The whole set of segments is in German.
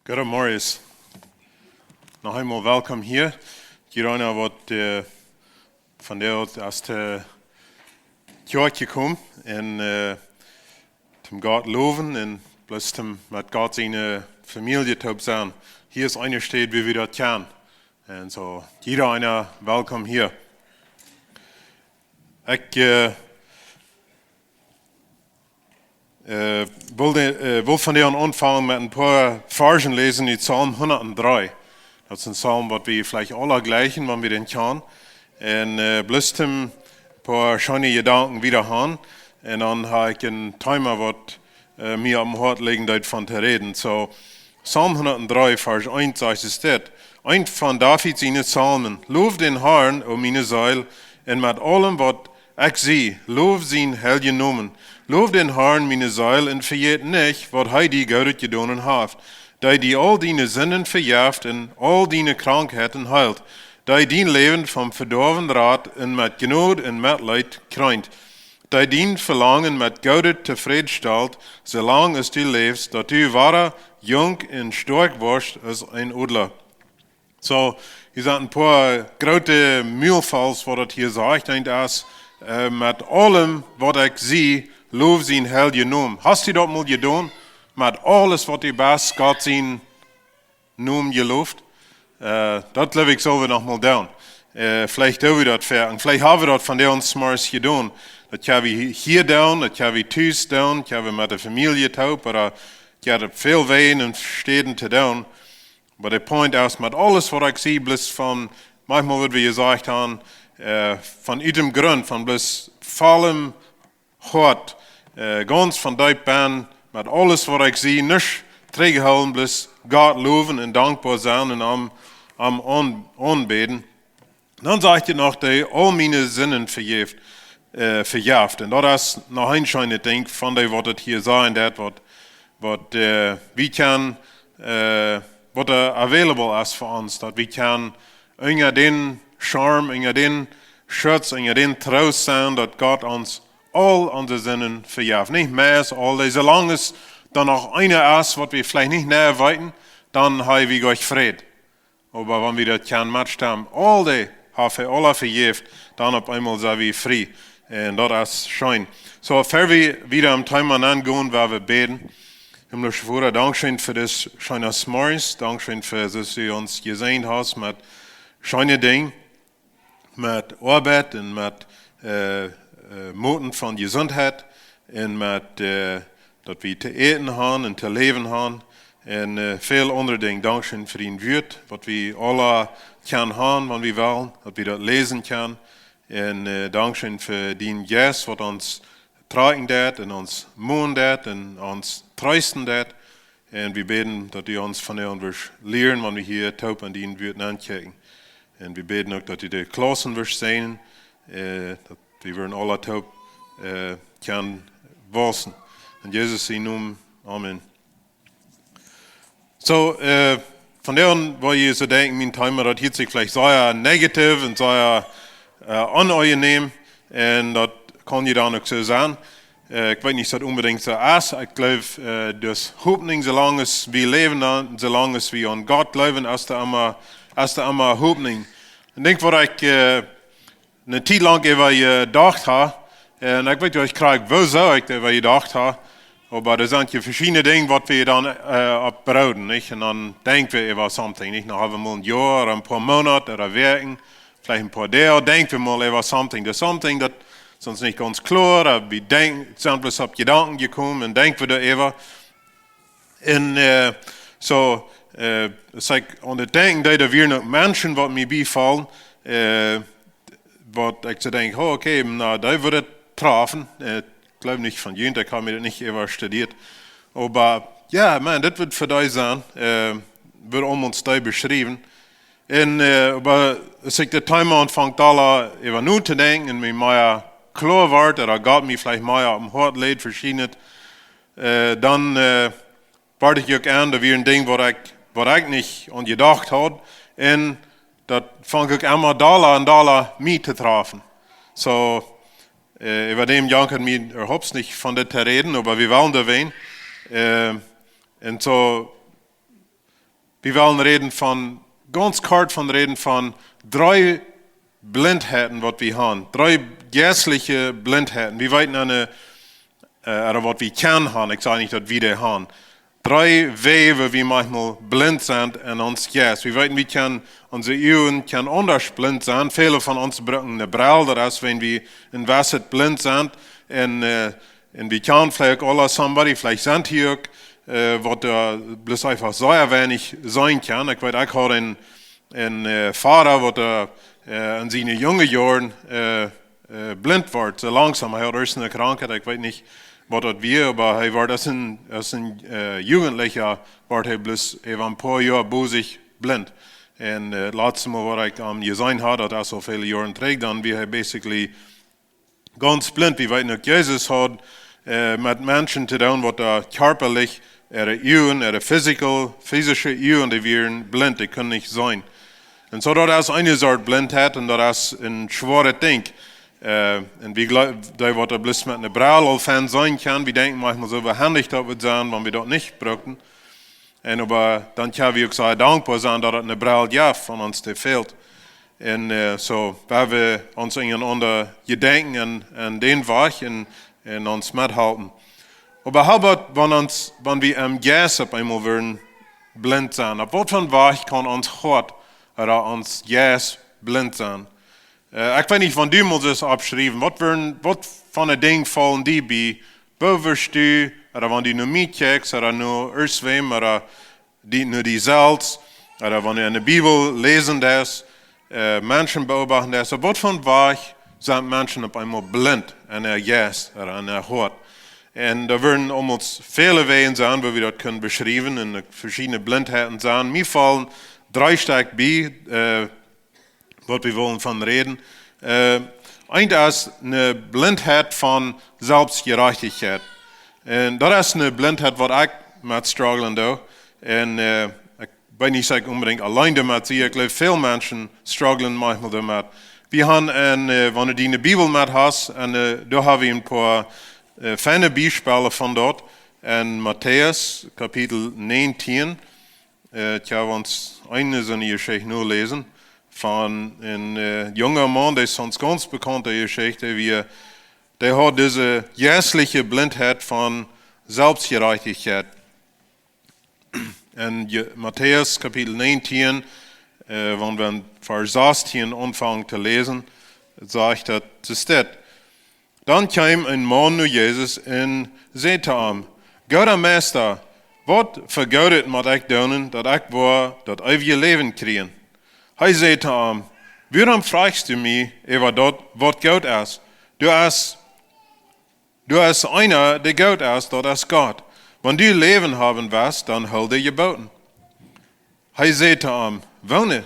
Guten Morgen. Nog eenmaal welkom hier. Hierna wordt van der aus der Kirche gekommen en zum Gott loven en bloß mit Gott seine Familie zu sein. Hier ist eine Stadt, wie wir das kennen. Und so, jeder einer welkom hier. Ich wil van der anfangen mit ein paar Versen lesen in Psalm 103. Das ist ein Psalm, was wir vielleicht alle gleichen, wenn wir den kennen. Und bloß ein paar schöne Gedanken wieder haben. Und dann habe ich ein Thema, was mir am Hart liegt, davon zu reden. So, Psalm 103, Vers 1 sagt es das. Ein von Davids seine Psalmen. Lof den Herrn, o meine Seele, und mit allem, was ich sehe, lof sein heiligen Namen. Lof den Herrn, meine Seele, und vergeet nicht, was die Gott getan hat. Da die all deine Sünden verjaft und all deine Krankheiten heilt. Da dein Leben vom verdorben Rat und mit Gnade und Mitleid krönt. Da dein Verlangen mit Gott zufriedenstellt, solange es du lebst, dass du wahre, jung und stark wirst als ein Adler. So, hier sind ein paar große Mühlfalls, was das hier sagt, und das mit allem, was ich sehe, lof sein heiligen Namen. Hast du das mal getan? Mit alles, was du bist, Gott sein Namen gelobt? Das glaube ich, sollen wir noch mal tun. Vielleicht tun wir das fertig. Vielleicht haben wir das von der uns mal getan. Das haben wir hier tun, das haben wir Tues tun, das haben wir mit der Familie tun, oder ich habe viel Wehen und Städten zu tun. Aber der Punkt ist, mit alles, was ich sehe, bloß von, manchmal wird wie gesagt haben, von diesem Grund, von bloß vollem Hort, ganz von deinem Bein, mit alles, was ich sehe, nicht trägehalten, bloß Gott loben und dankbar sein und am Anbeten. Dann sagt er noch, dass all meine Sinnen verjagt. Und das ist noch ein schönes Ding, von dem, was das hier sein wird, was wir können, was available ist für uns, dass wir können unter den Charme, unter den Schutz, unter den Trost sein, dass Gott uns all unsere Sinnen verjagt. Nicht mehr als all, solange es dann noch einer ist, was wir vielleicht nicht näher weiten, dann haben wir euch Frieden. Aber wenn wir das kein Match haben, all die haben alle verjagt, dann auf einmal sind wir frei. Und das ist schön. So, bevor wir wieder am Thema angehen, werden wir beten. Himmlischer Vater, Dankeschön für das schöne Morgens. Dankeschön für, dass du uns gesehen hast mit schönen Dingen, mit Arbeit und mit Moten von Gesundheit und mit, dass wir zu eten haben und zu leben haben und viel andere Dinge. Dankeschön für den Wort, was wir alle können haben, wenn wir wollen, dass wir das lesen können. Und Dankeschön für den Geist, was uns tragen wird und uns mohnen wird und uns trösten wird. Und wir beten, dass du uns von dir wirst lernen, wenn wir hier taub an den Wort ankicken. Und wir beten auch, dass du die Klassen wirst sehen, dass wir werden alle taub können wissen. In Jesus' Namen, Amen. So, von der an, wo ihr so denken, mein Thema, das hört sich vielleicht sehr negativ und sehr unangenehm. Und das kann ja dann auch so sein. Ich weiß nicht, dass das unbedingt so ist. Ich glaube, das Hoffnung, solange wir leben, solange wir an Gott glauben, ist da immer Hoffnung. Ich denke, was ich eine Zeit lang gedacht habe, und ich weiß nicht, wo soll ich das gedacht habe, aber da sind ja verschiedene Dinge, was wir dann abbrauen, nicht? Und dann denken wir über something, nicht? Dann haben wir mal ein Jahr, oder ein paar Monate, oder Werken, vielleicht ein paar Jahre, denken wir mal über something. Das something, das ist uns nicht ganz klar, aber wir sind bloß auf Gedanken gekommen und denken wir darüber. Und so, es ist an der Denken, da wir noch Menschen, was mir befallen, was ich so denke, oh, okay, na, da würde es treffen. Ich glaube nicht von jenen, ich habe mir das nicht immer studiert. Aber ja, man, das wird für dich sein, wird uns da beschrieben. Und, aber als ich das Thema anfange, da über nur zu denken und mir mal klar wird, oder Gott mir vielleicht mal am Hort lädt, verschiedene, dann warte ich auch an, da wir ein Ding, was ich nicht an gedacht habe. Und das fange ich immer Dollar mich zu treffen. So, über dem Jahr kann mir überhaupt nicht von der reden, aber wir wollen da wen. Und so, Wir wollen reden ganz kurz reden von 3 Blindheiten, was wir haben. 3 geistliche Blindheiten. Wir weiten oder was wir können haben. Ich sage nicht, dass wir die haben. 3 Wege, wo wir manchmal blind sind in uns Geist. Wir weiten, wir können unsere Augen anders blind sein. Viele von uns brauchen eine Brille, das ist, wenn wir in Wasser blind sind. Und wir können vielleicht alle vielleicht sind hier, was da bloß einfach sehr wenig sein kann. Ich weiß auch einen Vater, der in seinen jungen Jahren blind wird, so langsam. Er hat erst eine Krankheit, ich weiß nicht, was das war, aber er war als ein Jugendlicher, war er bloß ein paar Jahre bosig blind. Und letztes Mal, was ich gesehen habe, dass er so viele Jahre trägt, dann war er basically ganz blind. Wir wissen nicht, Jesus hat mit Menschen zu tun, die körperlich, ihre physische Augen, die wären blind, die können nicht sein. Und so, das ist eine Sorte Blindheit und das ist ein schweres Ding. Und wir glauben, dass wir bloß mit einer Brille Fan sein kann. Wir denken manchmal so, wie handig das wird sein, wenn wir das nicht brauchen. Und aber dann können wir auch sehr dankbar sein, dass es eine Brille ja von uns fehlt. Und so, weil wir uns einander gedenken an den Weg und uns mithalten. Aber how about, wenn wir im Geist auf einmal werden blind sein? Auf was für einen Weg kann uns Hort oder uns Geist blind sein? Ich weiß nicht, wenn du mal das abschreiben, was von den Dingen fallen die bei, wo wirst du, oder wenn du nur mitcheckst, oder nur irgendwem, oder nur die selbst, oder wenn du in der Bibel lesen das, Menschen beobachten das, was für einen Weg sind Menschen auf einmal blind an der Geist oder an der Hort? Und da werden almost viele Wege sein, wo wir das können beschreiben, und verschiedene Blindheiten sein. Mir fallen 3 Stück bei, was wir wollen von reden. Eins ist eine Blindheit von Selbstgerechtigkeit. Und das ist eine Blindheit, was ich mit strugglen da. Und ich bin nicht unbedingt allein damit, ich glaube, viele Menschen strugglen manchmal damit. Wir haben, wenn du die in der Bibel mit hast, da haben wir ein paar feine Beispiele von dort. In Matthäus, Kapitel 19, ich habe uns eine so eine Geschichte nur lesen. Von einem jungen Mann, der ist uns ganz bekannte Geschichte, der hat diese geistliche Blindheit von Selbstgerechtigkeit. In Matthäus Kapitel 19, wenn wir in Vers 16 anfangen zu lesen, sagt er, dann kam ein Mann zu Jesus und sagte ihm, Guter Meister, was vergeudet muss ich tun, dass ich das ewige Leben kriegen? Er sagte ihm, warum fragst du mich über das, was gut ist? Du hast einer, der gut ist, das ist Gott. Wenn du Leben haben willst, dann hol dir geboten. Er sagte ihm, wohne.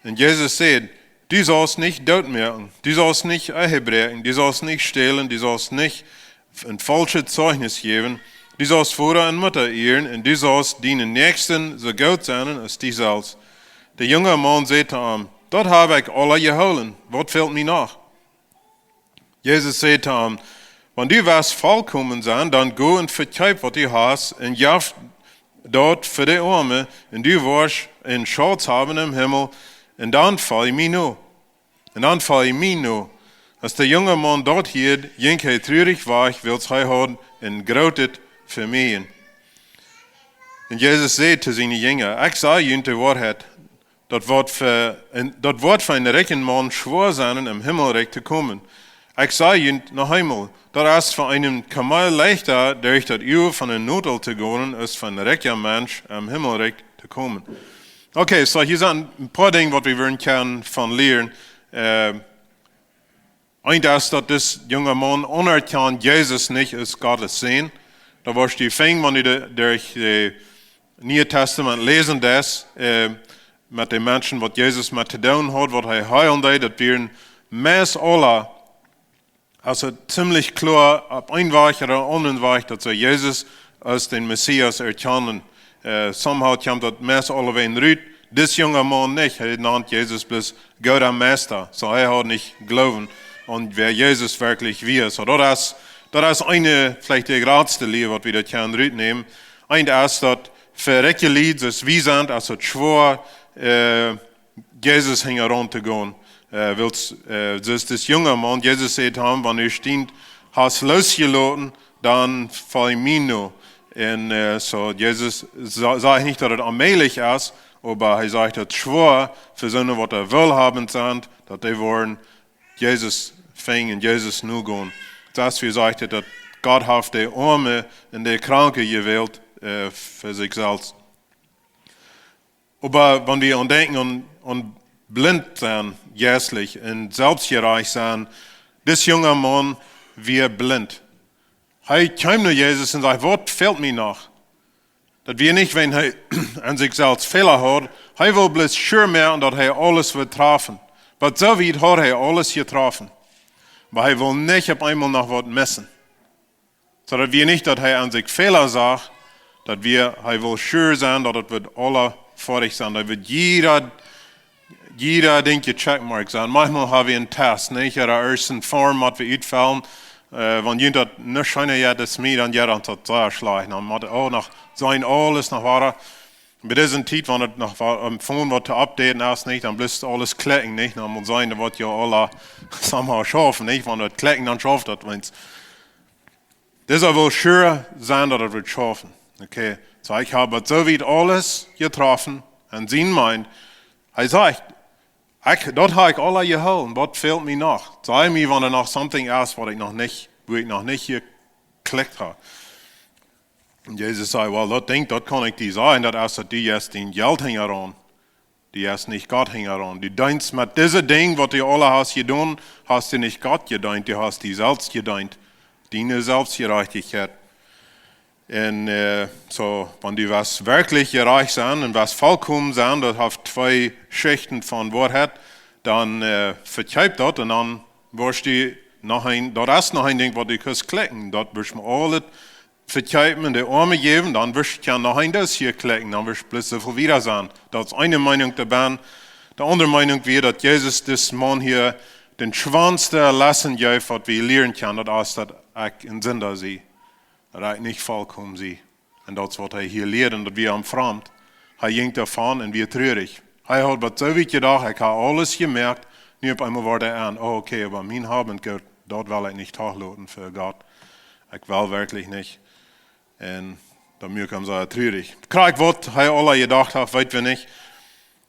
Und Jesus sagt, du sollst nicht Tod merken, du sollst nicht Ehe brechen, du sollst nicht stehlen, du sollst nicht ein falsches Zeugnis geben, du sollst Vater und Mutter ehren und du sollst deinen Nächsten so gut sein als dich selbst. Der junge Mann sagte ihm, dort habe ich alle geholt, was fehlt mir noch? Jesus sagte ihm, wenn du willst vollkommen sein, dann go und verkauf, was du hast, und jaff dort für die Arme, und du wirst einen Schatz haben im Himmel, und dann fall ich mir nur. Und dann fall ich mir nur. Als der junge Mann dort hielt, ging er traurig weg, weil er hat und grautet für mich. Und Jesus sagte zu seinen Jüngern, ich sage ihnen die Wahrheit, das wird für einen reichen Mann schwer sein, im Himmelreich zu kommen. Ich sage ihnen noch einmal, das ist für einen Kamel leichter, durch das Öl von einem Nudel zu gehen, als für einen reichen Mensch im Himmelreich zu kommen. Okay, so hier sind ein paar Dinge, was wir können von lernen. Eins, dass das junge Mann anerkennt Jesus nicht als Gottes Sohn. Da warst du fäng, wenn du durch das Neue Testament lesen das, mit den Menschen, was Jesus mit zu tun hat, was er heilen hat, das wären meist alle, also ziemlich klar, ab ein Weg oder anderen Weg, dass Jesus als den Messias erkennen. Somehow kommt das meist alle wen rüt. Das junge Mann nicht, er nannt Jesus bloß Gott am Meister. So er hat nicht glauben und wer Jesus wirklich wie ist. So das ist eine, vielleicht die größte Lehre, was wir da können rüt nehmen. Ein ist, dass verreckte Lied, das wie sind, also schwor, Jesus hing heranzugehen. Dus das junge Mann, Jesus sagt ham, wenn ihr steht, hast losgelassen, dann fall ich mir nur. Und so Jesus sagt nicht, dass es allmählich ist, aber er sagt, dass schwor für so eine, was wohlhabend sind, dass die wollen Jesus fängen und Jesus nur gehen. Das wie sagt, dass Gott hat die Arme und die Kranke gewählt für sich selbst. Aber wenn wir denken und blind sein, jährlich und selbstgereich sein, das junge Mann wird blind. Er kam nur Jesus und sagt, was fehlt mir noch? Das wir nicht, wenn er an sich selbst Fehler hat, er will bloß sure mehr, dass er alles wird treffen. Aber so weit hat er alles getroffen. Aber er will nicht auf einmal noch was messen. So dass wir nicht, dass er an sich Fehler sagt, dass er will sure sein, dass das wird alle fertig sein. Da wird jeder Ding gecheckt sein. Manchmal haben wir einen Test, nicht? In der ersten Form, was wir ausfällen. Wenn jemand nicht scheint, ja, das mir dann ja, dann hat er schlecht. Dann muss auch noch sein, alles noch weiter. Bei diesem Zeit, wenn es noch am Phone wird updaten ist, nicht, dann bleibt alles klicken, nicht? Dann muss sein, das wird ja alle somehow schaffen, nicht? Wenn das klicken, dann schafft das, wenn's. Das will sure sein, dass es wird schaffen. Okay. So, ich habe so weit alles getroffen, und sie meint, er sagt, dort habe ich alle geholt, was fehlt mir noch? Sag mir, wenn noch something ist, wo ich noch nicht geklickt habe. Und Jesus sagt, das kann ich dir sagen, das ist, die jetzt den Geld hängen, die jetzt nicht Gott hängen. Du denkst mit diesem Ding, was du alle hast getan, hast du nicht Gott gedient, du hast dir selbst gedient. Deine Selbstgerechtigkeit. Und so, wenn du was wirklich gerecht sein und was vollkommen sein, das hat zwei Schichten von Wahrheit, dann verkauft das und dann wirst du dort ist noch ein Ding, was du kannst klicken. Dort wirst du alles verkaufen und die Arme geben, dann wirst du noch ein das hier klicken, dann wirst du bloß so viel wieder sein. Das ist eine Meinung der Band. Die andere Meinung wäre, dass Jesus das Mann hier den Schwanz der Lassen gibt, was wir lernen können, das ist, dass ich ein Sünder sehe. Dat niet volkomen zie. En dat is wat hij hier leert en dat we hem vreemd. Hij ging daarvan en weer treurig. Hij had wat zo weet gedacht, ik heb alles gemerkt. Nu op einmal wordt hij aan, oh okay, aber mijn haben Gott, dat wil ik niet hoogloten voor God. Ik wil werkelijk niet. En dan moet ik hem zeggen, treurig. Krijg wat hij alle gedacht heeft, weten we niet.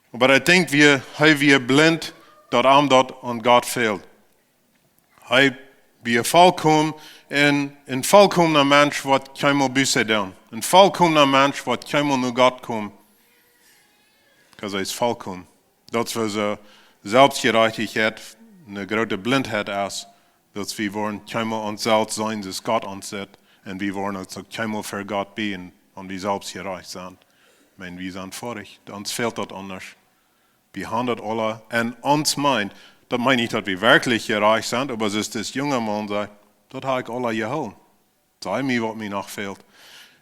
Maar ik denk, hij weer blind, dat hem dat aan God fehlt. Hij weer volkomen. En een volkomener Mensch wat keinmal Buße doen. Een volkomener Mensch wat keinmal naar God komt. Because hij is volkomen. Dat is voor zijn Selbstgerechtigkeit een grote blindheid is. Dat we worden keinmal onszelf zijn, zoals God ons zet. En we worden ook keinmal voor God zijn. En we selbstgerecht zijn. Maar we zijn vorig. Ons fehlt dat anders. We haben dat alle. En ons meint, dat meint niet dat we werkelijk gerecht zijn. Maar zoals das junge man sagt, dat habe ich alle geholt. Sag mir, was mir noch fehlt.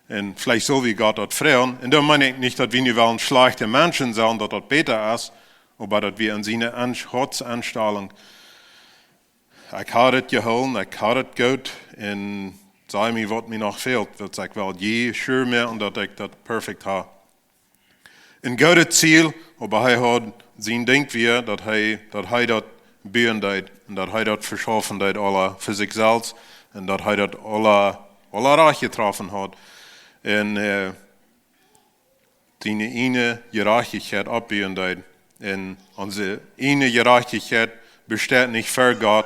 Und vielleicht so wie Gott das fragen. Und da meine ich nicht, dass wir nicht wollen schlechte Menschen sein, dass das besser ist, aber dass wir in seiner Anstellung, ich habe das geholt, ich habe das gut, und sag mir, was mir noch fehlt, wird ich will je sure mehr und dass ich das perfekt habe. Ein gutes Ziel, aber er hat sein Ding wie, dass er das bauen deed en dat hij dat verschaffen deed alle voor zichzelf en dat hij dat alle recht getroffen had en zijn ene gerechtigheid opbauen deed en onze ene gerechtigheid bestaat niet voor God,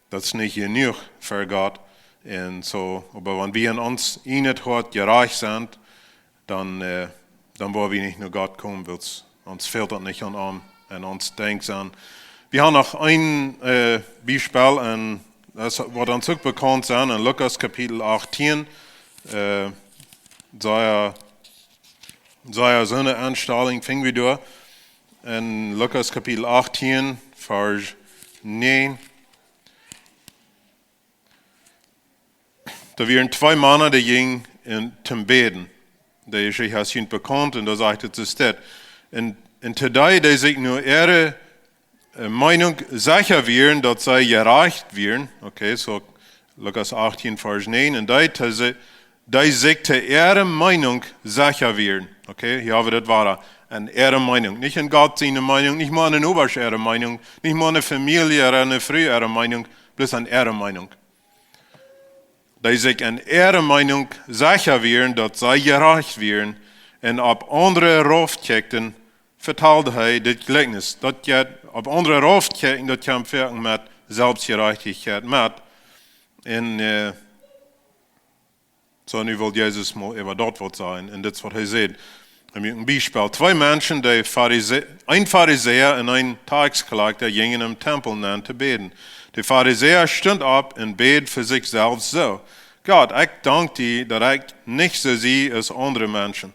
dat is niet genoeg voor God en so, aber wenn wir in uns eenheid hat gerecht sind, dann wollen wir nicht nur Gott kommen, weil uns fehlt das nicht an ihm. En ons denkt aan. We hebben nog een Beispiel, en dat wordt ons ook bekend zijn, in Lukas kapitel 18. Sei so eine Anstellung fingen wir durch. In Lukas kapitel 18, Vers 9. Da waren zwei Männer, die gingen zum Beten. Die ist sich nicht bekannt, und da sagte es das. Und today, die sich nur ihre Meinung sicher wären, dass sie gerecht wären. Okay, so Lukas 18, Vers 9. Und die sich zu ihrer Meinung sicher werden. Okay, hier haben wir das wahre. Eine ihre Meinung. Nicht in Gott seine Meinung, nicht mal eine Obersch ihre Meinung, nicht mal eine Familie oder eine Frau ihre Meinung, bloß eine ihre Meinung. Die sich in ihrer Meinung sicher werden, dass sie gerecht werden und ab andere raufchecken, vertelt er das Gleichnis. Das geht, ab andere raufchecken, das kann wirken mit Selbstgerechtigkeit mit. Und so nu will Jesus mal über dort was sagen. Und das ist, was er sagt. Ein Beispiel. Zwei Menschen, ein Pharisäer und ein Tagsklagter, gingen im Tempel an zu beten. Der Pharisäer stand auf und bet für sich selbst so: Gott, ich danke dir, dass ich nicht so sehe als andere Menschen.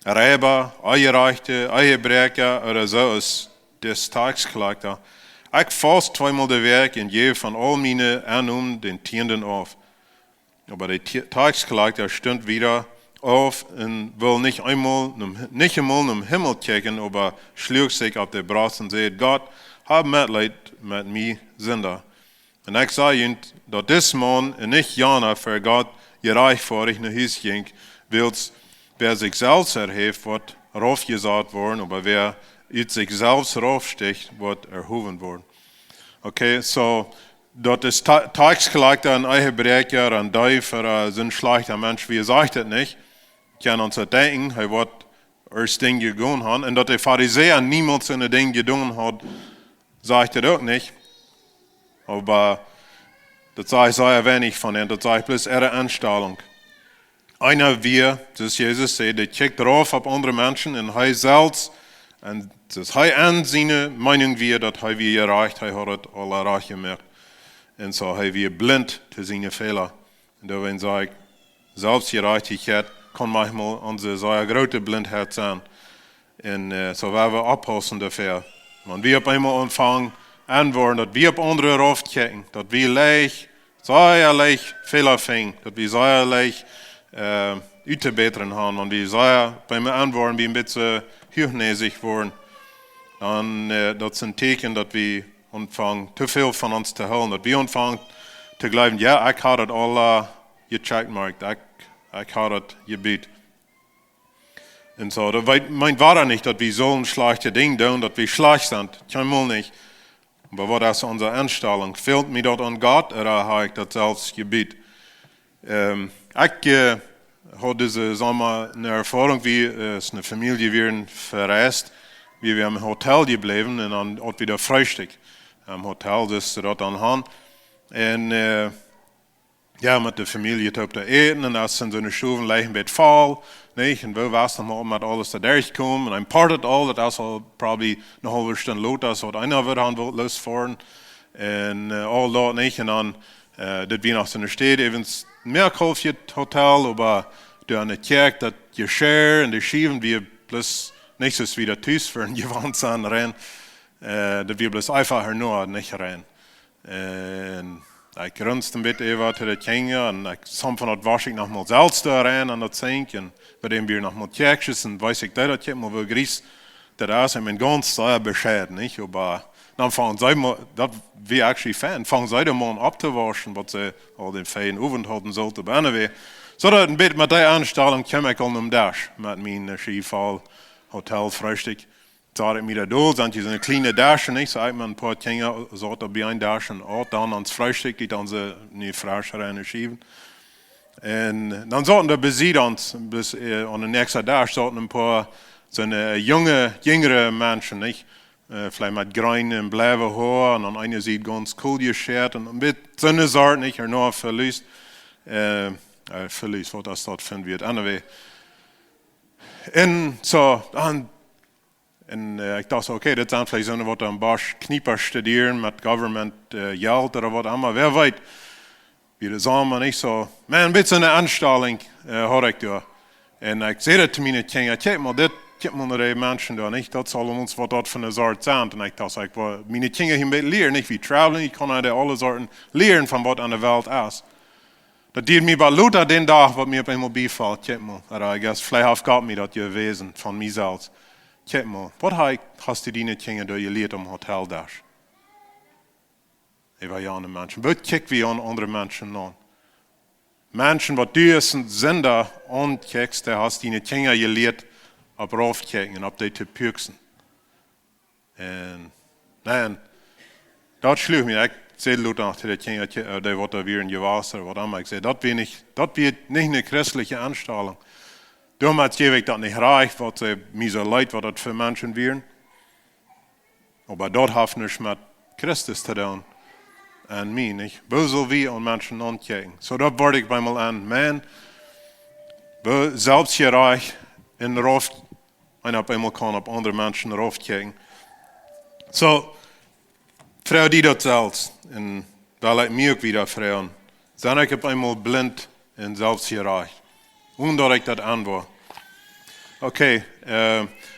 Räuber, Eingereichte, Eingebrecher oder so als des Tagsklagter. Ich fasse zweimal das Werk und gebe von all meinen Einnahmen den Tienden auf. Aber der Tagsklagter stand wieder auf und will nicht einmal im Himmel checken, aber schlug sich auf die Brust und sagt: Gott, hab Mitleid mit mir, Sünder. Und ich sage Ihnen, dass dieser Mann und nicht Jana für Gott gerecht vor ich nach Hause ging, wer sich selbst erhebt, wird raufgesagt worden, aber wer sich selbst raufsticht, wird erhoben worden. Okay, so, dort ist Tagsklagter ein Einbrecher, ein Däufer, so ein schlechter Mensch, wie sagt das nicht? Ich kann uns denken, er wird erst Ding getan haben. Und dass der Pharisäer niemals ein Ding getan hat, sagt er auch nicht. Aber das sage ich sehr wenig von ihm, das sage ich bloß ihre Anstellung. Einer wir, das Jesus sagt, der checkt drauf auf andere Menschen und er selbst, und das er an seine Meinung wir, dass er wie erreicht, er hat alle erreicht gemacht. Und so er wie blind zu seinen Fehlern. Und da wenn ich Selbstgerechtigkeit kann manchmal unsere sehr große Blindheit sein. Und so werden wir abpassen dafür. Wenn wir auf einmal anfangen, antworten, dass wir auf andere raufchecken, dass wir sehr leicht Fehler finden, dass wir sehr leicht Utebetern haben und wir sehr beim Antworten wie ein bisschen hochnäsig worden, dann das sind Zeichen, dass wir anfangen, zu viel von uns zu holen, dass wir anfangen zu glauben, ja, ich habe das alle gecheckt, ich habe das gebiet. Und so, das meint war nicht, dass wir so ein schlechtes Ding tun, dass wir schlecht sind, keinmal nicht. Aber was ist unsere Einstellung? Fehlt mir das an Gott oder habe ich das selbst gebiet? Ich hatte diese Sommer eine Erfahrung, wie es eine Familie wir verreist, wie wir im Hotel geblieben und dann auch wieder Frühstück. Im Hotel, das dort anhand. Und ja, mit der Familie auf der Eten und als in so einer Schuhe leicht ein bisschen voll, nicht? Und wo warst du mal mit alles da durchkommen und ein partet all, das ist probably eine halbe Stunde laut, das hat einer wird an losfahren und all dort nicht und dann das wir nach so einer Stadt, eben mehr Kaufje Hotel, aber da eine Kirche, das Geschirr und die Schieben, wir bloß nicht so wieder tüß für ein Gewand sein rein, dass wir bloß einfach nur nicht rein. Und ich grunzte ein bisschen über zu den Kindern und ich von dort wasche ich noch mal Salz da rein an das Zink und bei dem wir noch mal Kirches und weiß ich, dass ich mal wo grieß, das ist mir ganz sehr bescheiden, nicht? Aber dann fangen sie mal, das wir actually fan, fangen sie mal an abzuwaschen, was sie all den feinen Ofen halten sollten, aber anyway. So dass ein bisschen mit der Anstellung komme ich an dem Dash mit meinem Skifall, Hotel, Frühstück. Da ich mir da sind so eine kleine Dash, nicht? So ich mir ein paar Kinder, so da bei ein Dash und auch dann ans Frühstück, die dann so eine Flasche reinschieben. Und dann sollten da besiegt uns, bis an der nächsten Dash sollten ein paar so eine jüngere Menschen, nicht? Vielleicht mit grünen, blauen Haar und dann einer sieht ganz cool geschert und mit so eine Sorte, nicht? Nur verliest. Verlies, was das dort finden wird. Anyway. Und so, dann, ich dachte, okay, das sind vielleicht so eine, was am Bosch Knieper studieren mit Government Geld oder was immer, wer weiß. Wie das sagen wir nicht so, man, ein bisschen eine Anstellung habe ich da. Und ich sehe das zu meinen Kindern, check mal, das gibt man die Menschen da nicht, das soll uns, was dort für eine Sorte sind. Und ich dachte, meine Kinder hier lernen, nicht wie traveln, ich kann alle Sorten lernen von was an der Welt ist. Das dient mir bei Luther den Tag, was mir auf einmal beifällt. Check mal. Oder ich guess, vielleicht hat Gott mir das gewesen von mir selbst. Check mal. Was hast du deine Kinder da gelehrt am Hotel da? Ich war ja an Menschen. Was check wie an andere Menschen an? Menschen, was du als Sender ankickst, der hast deine Kinder gelehrt, ab raufkicken und ab die zu pürksen. Und, nein, das schlug mir. Ich sehe laut nach den Kindern, die was da wären gewasst oder was immer. Ich sehe, das wird nicht eine christliche Anstellung. Damals gebe ich das nicht reich, was mir so leid, was das für Menschen wären. Aber dort hat nichts mit Christus zu tun. Und mir nicht. Wo soll wir an Menschen ankicken? So, da wollte ich einmal an, man, wo selbst hier reich in Rauf, und auf einmal kann auf andere Menschen raufkicken. So, Frau, die das selbst, und da leid mir auch wieder Frauen, sind ich auf einmal blind und selbst hier reich. Und dass ich das anwar. Okay,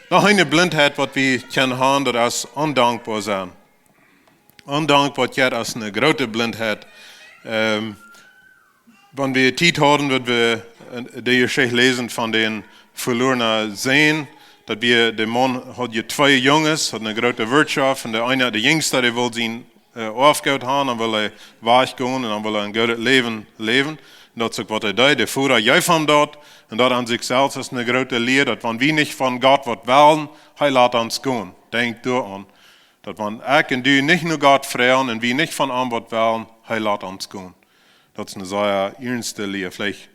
noch eine Blindheit, was wir können haben, das ist undankbar sein. Undankbar ist eine große Blindheit. Wenn wir Zeit haben, würden wir die Geschichte lesen von den verlorenen Seen. Dass der Mann hat hier 2 Jungs, hat eine große Wirtschaft, und der eine, der Jüngste, der will ihn aufgehört haben, dann will er weich gehen und dann will er ein gutes Leben leben. Und das ist was er tut. Der Führer jäuft ihm dort, und dort an sich selbst ist eine große Lehre, dass wenn wir nicht von Gott was wollen, er lässt uns gehen. Denkt du an. Dass wenn ich und du nicht nur Gott fragen und wir nicht von ihm was wollen, er lässt uns gehen. Das ist eine sehr ernste Lehre. Vielleicht,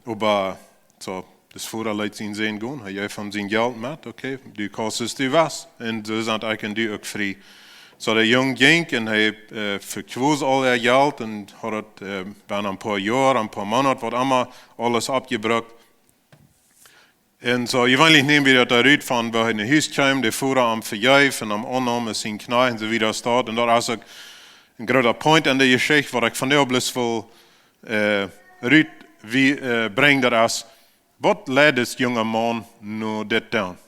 aber so. Das Vater lässt ihn sehen gehen, er hat von sein Geld mit, okay, du kostest du was, und so sind ich und du auch frei. So der Junge ging und er verkwus all ihr Geld und hat dann ein paar Jahre, ein paar Monate, was immer, alles abgebracht. Und so, eigentlich nehmen wir das da von, wo er in den Haus kam, der Vater am Verjäuf und am Annehmen sein Knall und so wie das dort. Und da ist auch ein großer Punkt an der Geschichte, was ich von der bloß will, bringen, das ist, was lädt das junge Mann nur das tun?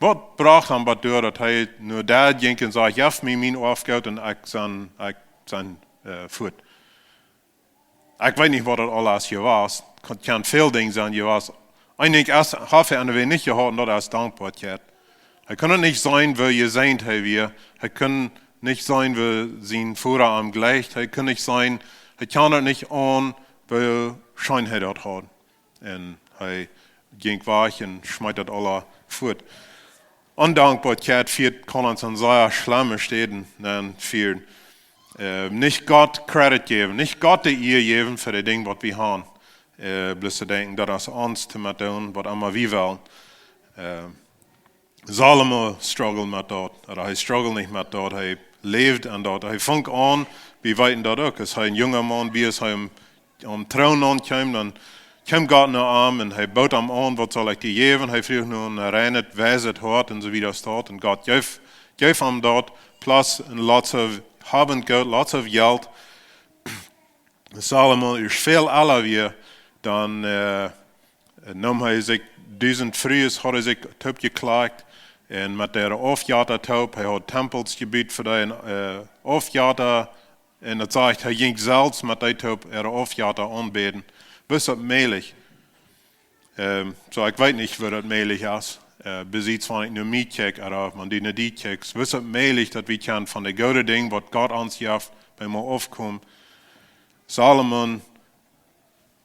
Was braucht er dazu, dass er nur da ging und sagt, ja, mir mein Aufgabe und ich sein Fuß. Ich weiß nicht, was das alles hier war. Es kann viel Dinge sein, hier war. Eigentlich habe ich nicht gehabt, dass er Dankbarkeit. Er kann nicht sein, wo ihr seid, wir. Er kann nicht sein, wo sein Führer am gleicht. Er kann nicht sein, er kann nicht an, wo Scheinheit hat. Und er ging weg und schmeißt das alle fort. Undankbarkeit kann uns an sehr schlimme Städten führen. Nicht Gott Credit geben, nicht Gott die Ehre geben für die Dinge, was wir haben. Bloß zu denken, dass uns zu tun, was immer wir wollen. Salomo struggelt mit dort, oder er struggelt nicht mit dort, er lebt an dort. Er fängt an, wie weit dort auch, als er ein junger Mann, wie es am Thron ankam, dann kam Gott nach ihm und er baut ihm an, was soll ich dir geben? Er fragt nun, reinet, weiset, hört und so wie das dort. Und Gott gibt ihm dort Platz und lots of haben Geld, lots of Geld. Salomo ist viel aller wie, dann nahm er sich 1000 Frühes, hat er sich Taub geklagt und mit der Aufjagd Taub, er hat Tempels gebiet für den Aufjagd und er sagt, er ging selbst mit der Taub Aufjagd anbeten. Was ist möglich? So, ich weiß nicht, was das möglich ist. Besitzt von nur Mietcheck, aber man die nicht die checks. Was ist möglich, dass wir können von den guten Dingen, was Gott uns gibt, wenn wir aufkommen. Salomon,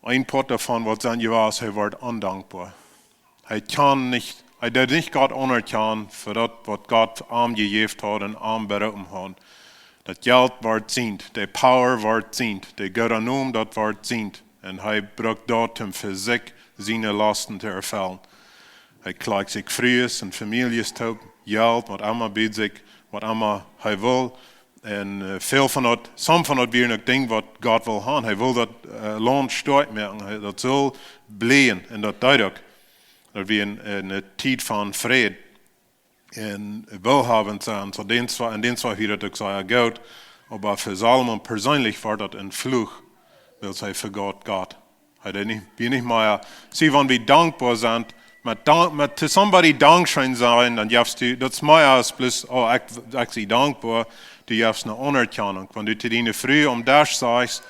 ein Part davon, was sein war, er wird undankbar. Er kann nicht, er hat nicht Gott anerkennen für das, was Gott arm gegeben hat und arm berufen hat. Das Geld wird zint, die Power wird zint, der Götternom, das wird zint. Und er braucht dort, um für sich seine Lasten zu erfüllen. Er klagt sich Frühes und Families taub, Geld, was immer bietet sich, was immer er will. Und viel von das, some von das wäre noch Dinge, was Gott will haben. Er will das Land stark machen, das soll bleiben und das dadurch, dass wir in eine Zeit von Frieden und Wohlhabend sein. So in den zwei wieder das sei gut, aber für Salomon persönlich war das ein Fluch. Will say für Gott. Wir nicht mehr, sie, wenn wir dankbar sind, mit zu somebody dankschein sein, dann darfst du, das ist mehr als bloß, oh, ich sie dankbar, du darfst eine Anerkennung. Wenn du zu deiner Früh das sagst,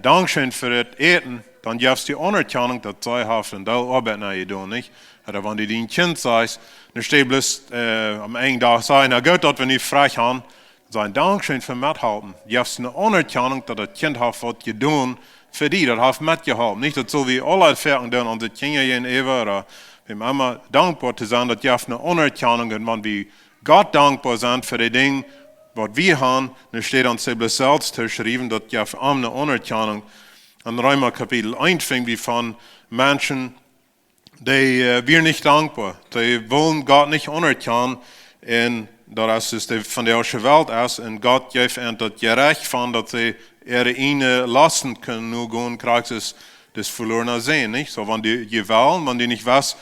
Dankschein für das Eten, dann darfst du Anerkennung, das sei haft und da Arbeit nach tun, nicht? Oder wenn du dein Kind sagst, dann steht bloß am einen Tag sagen, na Gott, dass wir nicht frei haben, sein Dankeschön für mithalten. Du hast eine Anerkennung, dass das Kind hat was getan für die, das hat mitgeholfen. Nicht, dass so wie alle Ferien dann unsere Kinder gehen über, oder wir haben immer dankbar zu sein, dass wir eine Anerkennung und wenn wir Gott dankbar sind für die Dinge, was wir haben, dann steht an Bibel selbst geschrieben, dass wir eine Anerkennung. An Römer Kapitel 1 fängt wir von Menschen, die wir nicht dankbar. Die wollen Gott nicht anerkennen. Und das ist von der Welt aus. Und Gott gibt ihnen das Recht von, dass sie ihre Ihnen lassen können. Nur gehen, kriegt es das verlorene Sehen. Nicht? So, wenn die wollen, wenn die nicht was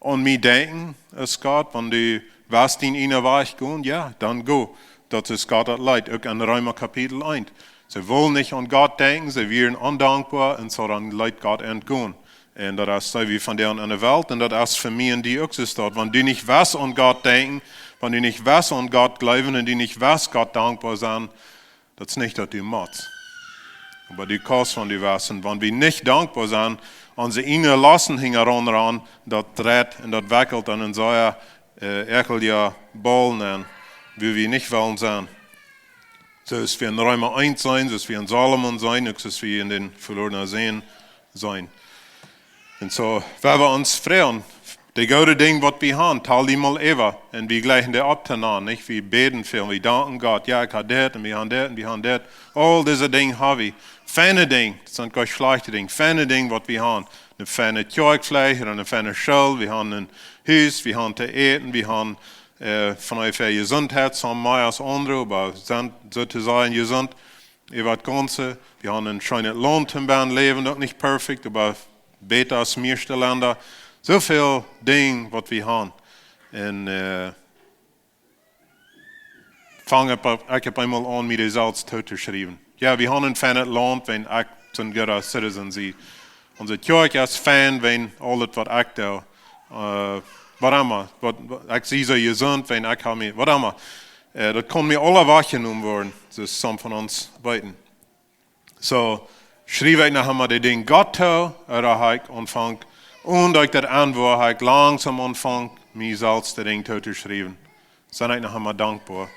an mich denken, ist Gott. Wenn die was in ihnen weich gehen, ja, dann go. Das ist Gott das Leid. Auch in Römer Kapitel 1. Sie wollen nicht an Gott denken, sie werden undankbar und so dann leid Gott entgehen. Und das ist wie von denen in der Welt und das ist für mich und die auch ist dort. Wenn die nicht was an Gott denken, wenn die nicht was an Gott glauben und die nicht was Gott dankbar sind, das ist nicht, dass die motz. Aber die Kost von die was und wenn wir nicht dankbar sind, und sie ihnen lassen hängen ran, das dreht und das wackelt und in so ein ja Ball nennen, wie wir nicht wollen sein. So ist wie in Römer 1 sein, so ist wie in Salomon sein, so ist wie in den verlorenen Seen sein. Und so, wenn wir uns freuen, die gute Dinge, was wir haben, teil die mal über. Und wir gleichen die abzunehmen, nicht? Wir beten für, wir danken Gott. Ja, ich habe das und wir haben das und wir haben das. All diese Dinge habe ich. Feine Dinge, das sind keine schlechte Dinge. Feine Dinge, was wir haben. Eine feine Kirchfläche oder eine feine Schule. Wir haben ein Haus, wir haben zu essen, wir haben von euch für Gesundheit, so mehr als andere, aber sind sozusagen gesund über das Ganze. Wir haben ein schönes Land im Leben, noch nicht perfekt, aber besser als meiste Länder. So viele Dinge, was wir haben. Und fange ich einmal an, mir das alles zu schreiben. Ja, wir haben ein feines Land, wenn ich zum guter Citizen sie. Unsere Kirche ist fein, wenn alles, was ich da was immer, ich sehe so gesund, wenn ich habe mir, was immer. Das kann mir alle wahrgenommen werden, das ist some von uns beiden. So, schreibe ich nachher mal die Dinge Gott zu, oder habe ich anfangen, und ich das Antwort habe ich langsam anfangen, mir selbst die Dinge zu schreiben. Dann ich nachher mal dankbar,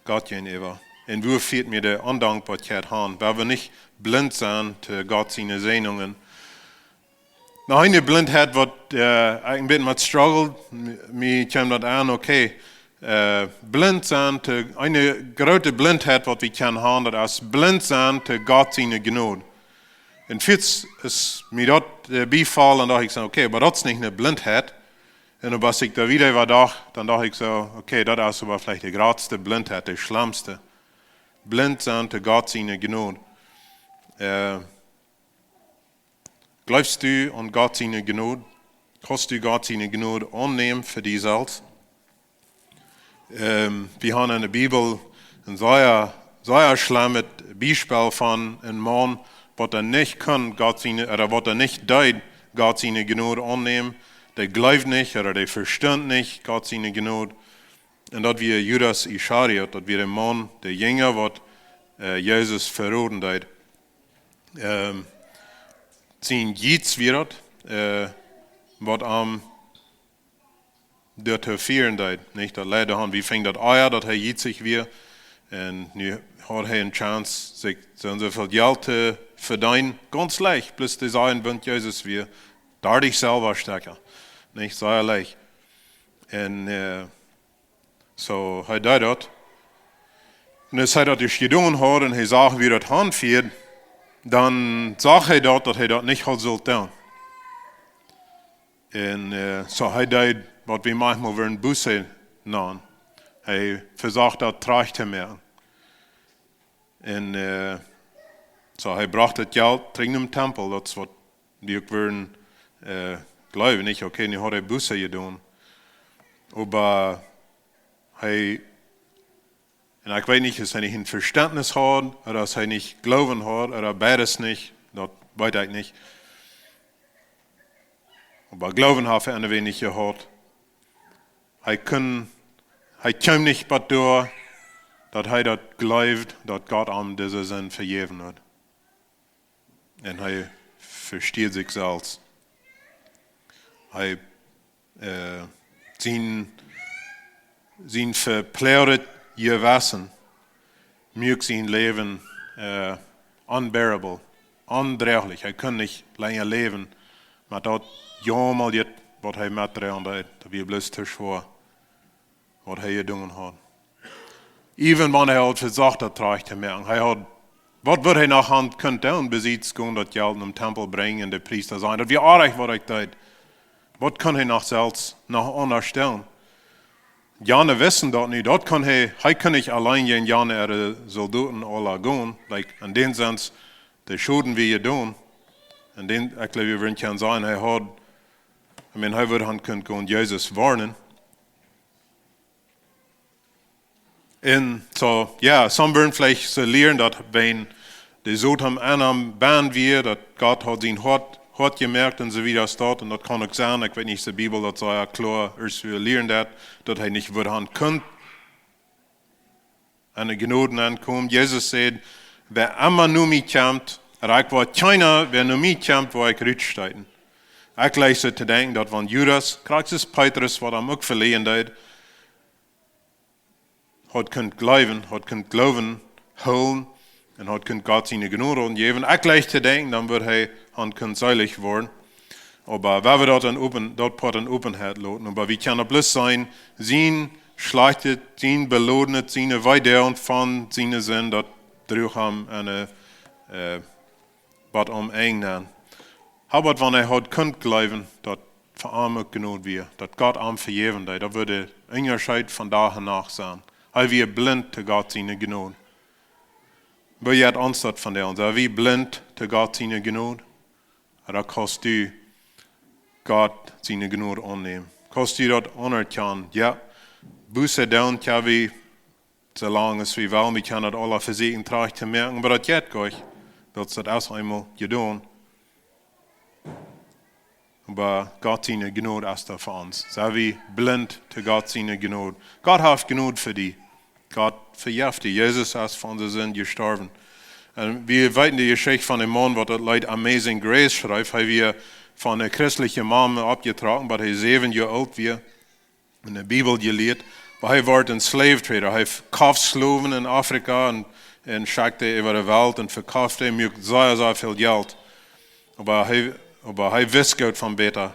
Gott gegenüber. Und wo fehlt mir die Undankbarkeit an, weil wir nicht blind sind zu Gott seine Segnungen. Nach einer Blindheit, was ein bisschen mit struggelt, mir kommt das an, okay, blind sein, eine große Blindheit, was wir können haben, das ist blind sein zu Gott seine Gnade. Und jetzt ist mir das befallen, und dachte ich so, okay, aber das ist nicht eine Blindheit. Und was ich da wieder war, dann dachte ich so, okay, das ist aber vielleicht die größte Blindheit, die schlimmste. Blind sein zu Gott seine Gnade. Glaubst du an Gott seine Gnade? Kannst du Gott seine Gnade annehmen für dich selbst? Wir haben in der Bibel ein sehr schlimmes Beispiel von einem Mann, was er nicht kann, Gott seine, oder was er nicht deut, Gott seine Gnade annehmen. Der glaubt nicht oder der versteht nicht Gott seine Gnade. Und das wir Judas Ischariot, das wir der Mann, der Jünger, was Jesus verraten hat. Sein Jids wird, was am dort führen hat. Nicht, dass leider haben, wie fängt das an, dass er jidsig wird. Und nu hat er eine Chance, sich so viel Geld zu verdienen. Ganz leicht, bloß die sagen, wenn Jesus wir, da dich selber stecken. Nicht sehr leicht. Und so, er da dort. Und als er das gedungen hat und er sagt, wie das anführt, dann sagt er dort, dass er das nicht halt soll tun. Und so er da, was wir manchmal werden Busse nennen. Er versagt das Tracht zu machen. Und so er brachte das Geld drin im Tempel, das was wir werden glauben, nicht, okay, nicht hat er Busse getan. Aber er, und ich weiß nicht, dass er nicht ein Verständnis hat, oder dass er nicht Glauben hat, oder beides nicht, das weiß ich nicht. Aber Glauben hat er ein wenig gehabt. Er kommt nicht bei durch, dass er das glaubt, dass Gott ihm diese Sinn vergeben hat. Und er versteht sich selbst. Er sein verplärret Gewissen mögt sein Leben unbearable, Andräglich. Hij kan niet länger leben. Maar dat jammer dit wat hij metdreigt, dat we bloß te schwer. Wat hij gedaan hat. Even wanneer hij had verzagt, dat traag te merken. Hij had, wat wordt hij nach hand kunt doen, bezits gaan dat geld in de tempel brengen en de priester zijn. Dat wie aardig wat ik deed. Wat kan hij nog zelfs nog anders stellen? Janne wissen dat niet. Dat kan hij kan niet alleen gehen, Janne de soldaten alle gaan. Like, in den Sens, de schulden wie je doen. En den, ik glaube, we kunnen zijn, hij had, hij würde han kunnen gaan Jezus warnen. En so, ja, some werden vielleicht so lehren, dass wenn die Sodom am Bahn wir, dass Gott hat sein Hort gemerkt und so wieder statt. Und das kann auch sein, ich weiß nicht, die Bibel, das sei ja klar, erst wir lehren das, dass er nicht würde han könnt. An den Genoden ankommt. Jesus sagt, wer immer nur mich kommt, ich war keiner, wer nur mich kommt, wo ich rücksteiten. Ich gleich so zu denken, dass wenn Judas, gerade ist Petrus, was am auch verlehen hat, hat kunt glauben, holen, und hat kunt Gott seine Gnade geben. Ich gleich zu denken, dann wird er kunt seilig werden. Aber wenn wir dort an Openheit lassen, aber wie kann er bloß sein, sein schlachtet, sein belohnet, seine Weide und von seine Sinn, dat durch haben eine, was eignen. Aber wenn er hat kunt glauben, dat verarmt genug wir, dat Gott am vergeben, da würde Unterschied von daher nach sein. Hij wie blind te God zijn genood. Wil je het aanstaat van ons? Hij wie blind te God zijn genood? En dat kost u God zijn genood aannemen. Kost u dat anerkennen? Ja, busse dan kan we, zolang als we willen, we kunnen dat alle verzekeren traag te merken, maar dat gaat gleich. Dat is dat erst einmal gedaan. Aber Gott seine Gnade ist da für uns. Sei wie blind zu Gott seine Gnade. Gott hat Gnade für die. Gott verjährt die. Jesus ist von der Sinn gestorben. Und wir weiten die Geschichte von dem Mann, was das Leid Amazing Grace schreibt, haben wir von einer christlichen Mama abgetragen, weil er 7 Jahre alt war, in der Bibel gelehrt. Aber er war ein Slave Trader. Er verkauft Slaven in Afrika und schickte über die Welt und verkaufte ihm sehr, sehr viel Geld. Aber er wist von beter.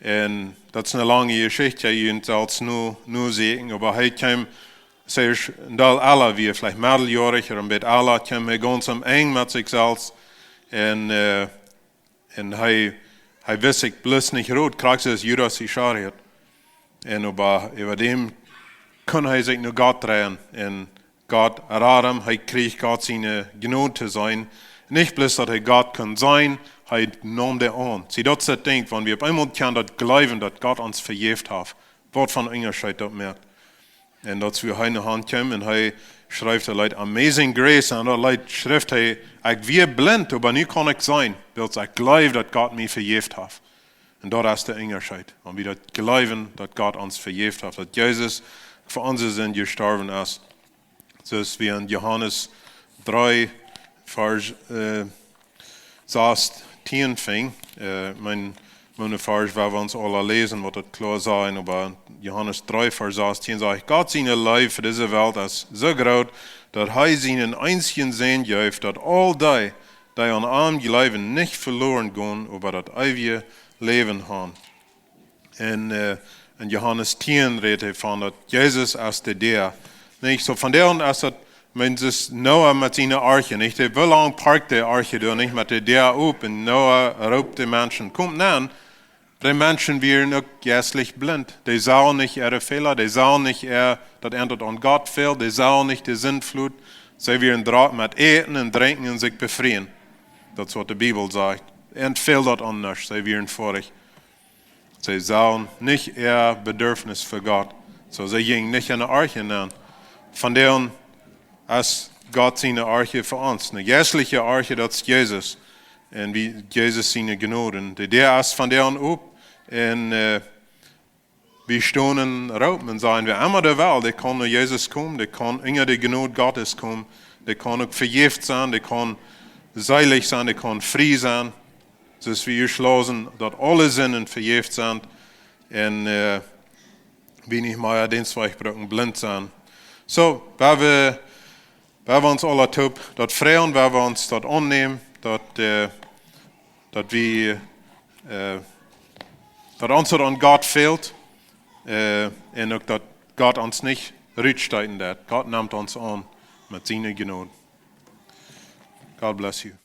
Und das ist eine lange Geschichte, die als nur sehen. Aber er kam, selbst alle wie vielleicht mitteljährig oder ein bisschen alle, kam er ganz am eng mit sich selbst. Und er wist sich bloß nicht rot, kriegst du es Judas Ischariot. Und aber über dem kann er sich nur Gott drehen. Und Gott erraten, er kriegt Gott seine Gnade zu sein. Nicht bloß, dass er Gott kann sein, er nahm der an. Sie das denkt, wenn wir auf einmal können das glauben, dass Gott uns vergeben hat, was von Unterschied das merkt. Und dass wir eine Hand kommen, und er schreibt der Leute Amazing Grace, und der Leute schreibt ich wir blind, aber nie kann ich sein, weil ich glaube, dass Gott mich vergeben hat. Und das ist der Unterschied. Und wir das glauben, dass Gott uns vergeben hat, dass Jesus für unsere Sinn gestorben ist. So ist wie in Johannes 3, Vers 10 fing. Meine Vers, weil wir uns alle lesen, wird das klar sein, aber Johannes 3, Vers 10 sagt, Gott seine Liebe für diese Welt ist so groß, dass er seinen einzigen Sohn gibt, dass all die an ihm leben, nicht verloren gehen, aber das ewige Leben haben. In Johannes 10 redet er von, dass Jesus ist der. Nicht? So von der ist das, wenn es Noah mit seiner Arche, nicht? Wie lange parkt die Arche da nicht mit der auf und Noah raubt die Menschen? Kommt dann, die Menschen werden auch geistlich blind. Die sahen nicht ihre Fehler, die sahen nicht das Erntet an Gott fehlt, die sahen nicht die Sintflut. Sie werden draht mit Eten und Trinken und sich befreien. Das ist, was die Bibel sagt. Und fehlt das anders, sie werden vorig. Sie sahen nicht ihr Bedürfnis für Gott. So, sie gingen nicht in die Arche hinein. Von deren als Gott seine Arche für uns. Eine geistliche Arche, das ist Jesus. Und wie Jesus seine Gnade. Der ist von deren ab. Und wir stehen rauf und sagen, wir immer der Welt, der kann nur Jesus kommen, der kann in die Gnade Gottes kommen, der kann auch vergift sein, der kann seilig sein, der kann frei sein. So ist wie geschlossen, dass alle Sinnen vergift sind. Und wie nicht mal den zwei brauchen blind sein. So, weil wir uns alle tun, das freuen, weil wir uns das annehmen, dass uns an Gott fehlt und auch, dass Gott uns nicht rücksteiten wird. Gott nimmt uns an mit seiner Gnade. God bless you.